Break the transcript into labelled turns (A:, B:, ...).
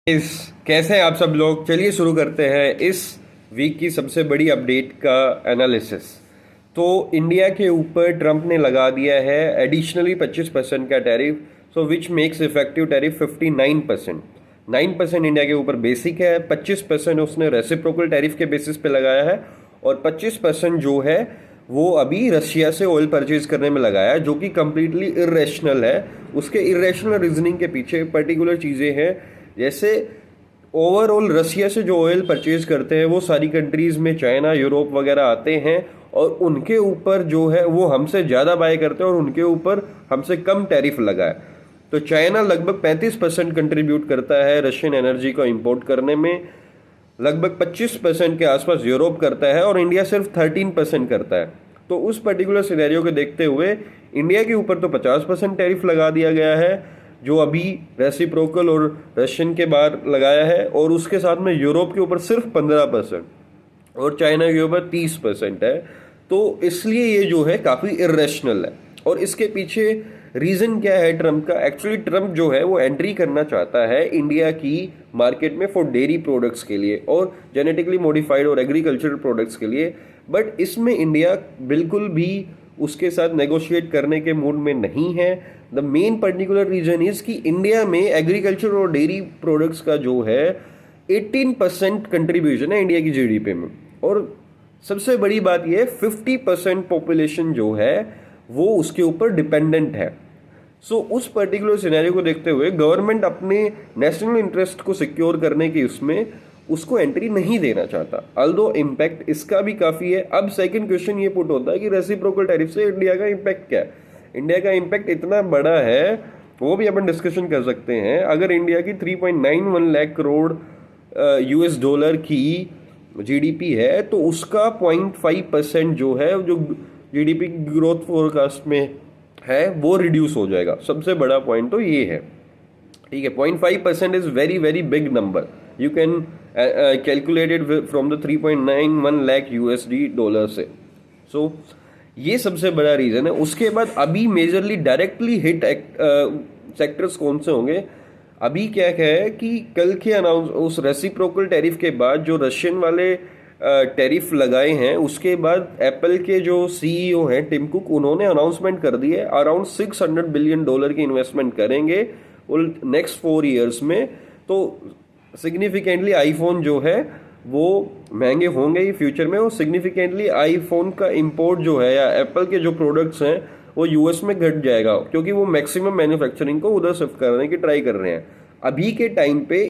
A: इस कैसे हैं आप सब लोग। चलिए शुरू करते हैं इस वीक की सबसे बड़ी अपडेट का एनालिसिस। तो इंडिया के ऊपर ट्रंप ने लगा दिया है एडिशनली 25% का tariff, so which makes effective tariff 59%। 9% India के ऊपर बेसिक है, 25% उसने रेसिप्रोकल टैरिफ के बेसिस पे लगाया है और 25% जो है वो अभी रशिया से ऑयल परचेज करने में लगाया है, जो कि कंप्लीटली इरेशनल है। उसके इरेशनल रीजनिंग के पीछे पर्टिकुलर चीज़ें हैं, जैसे ओवरऑल रशिया से जो ऑयल परचेज करते हैं वो सारी कंट्रीज़ में चाइना, यूरोप वगैरह आते हैं और उनके ऊपर जो है वो हमसे ज़्यादा बाय करते हैं और उनके ऊपर हमसे कम टैरिफ लगा है। तो चाइना लगभग 35% कंट्रीब्यूट करता है रशियन एनर्जी को इंपोर्ट करने में, लगभग 25% के आसपास यूरोप करता है और इंडिया सिर्फ 13% करता है। तो उस पर्टिकुलर सिनेरियो को देखते हुए इंडिया के ऊपर तो 50% टैरिफ लगा दिया गया है, जो अभी रेसिप्रोकल और रशियन के बाहर लगाया है, और उसके साथ में यूरोप के ऊपर सिर्फ 15% और चाइना के ऊपर 30% है। तो इसलिए ये जो है काफ़ी इरेशनल है। और इसके पीछे रीज़न क्या है ट्रम्प का? एक्चुअली ट्रम्प जो है वो एंट्री करना चाहता है इंडिया की मार्केट में फॉर डेयरी प्रोडक्ट्स के लिए और जेनेटिकली मॉडिफाइड और एग्रीकल्चरल प्रोडक्ट्स के लिए, बट इसमें इंडिया बिल्कुल भी उसके साथ नेगोशिएट करने के मूड में नहीं है। The main particular reason is कि इंडिया में एग्रीकल्चर और डेयरी प्रोडक्ट्स का जो है 18% कंट्रीब्यूशन है इंडिया की जीडीपी में, और सबसे बड़ी बात यह 50% पॉपुलेशन जो है वो उसके ऊपर डिपेंडेंट है। सो उस पर्टिकुलर सिनेरियो को देखते हुए गवर्नमेंट अपने नेशनल इंटरेस्ट को सिक्योर करने की उसमें उसको एंट्री नहीं देना चाहता, अल्दो इम्पैक्ट इसका भी काफ़ी है। अब सेकंड क्वेश्चन ये पुट होता है कि रेसिप्रोकल टैरिफ से इंडिया का इम्पैक्ट क्या है। इंडिया का इम्पैक्ट इतना बड़ा है, वो भी अपन डिस्कशन कर सकते हैं। अगर इंडिया की 3.91 लाख करोड़ यूएस डॉलर की जीडीपी है तो उसका 0.5% जो है, जो जीडीपी ग्रोथ फोरकास्ट में है, वो रिड्यूस हो जाएगा। सबसे बड़ा पॉइंट तो ये है, ठीक है। 0.5% is very very big number. You can calculate it from the 3.91 lakh USD dollar से। सो ये सबसे बड़ा रीजन है। उसके बाद अभी मेजरली डायरेक्टली हिट सेक्टर्स कौन से होंगे? अभी क्या है कि कल के अनाउंस उस रेसिप्रोकल टैरिफ के बाद जो रशियन वाले टैरिफ लगाए हैं, उसके बाद एप्पल के जो सीईओ हैं टिम कुक, उन्होंने अनाउंसमेंट कर दी है अराउंड $600 बिलियन की इन्वेस्टमेंट करेंगे नेक्स्ट 4 ईयर्स में। तो सिग्निफिकेंटली आईफोन जो है वो महंगे होंगे ही फ्यूचर में, और सिग्निफिकेंटली आईफोन का इंपोर्ट जो है या एप्पल के जो प्रोडक्ट्स हैं वो यूएस में घट जाएगा, क्योंकि वो मैक्सिमम मैन्युफैक्चरिंग को उधर शिफ्ट करने की ट्राई कर रहे हैं। अभी के टाइम पे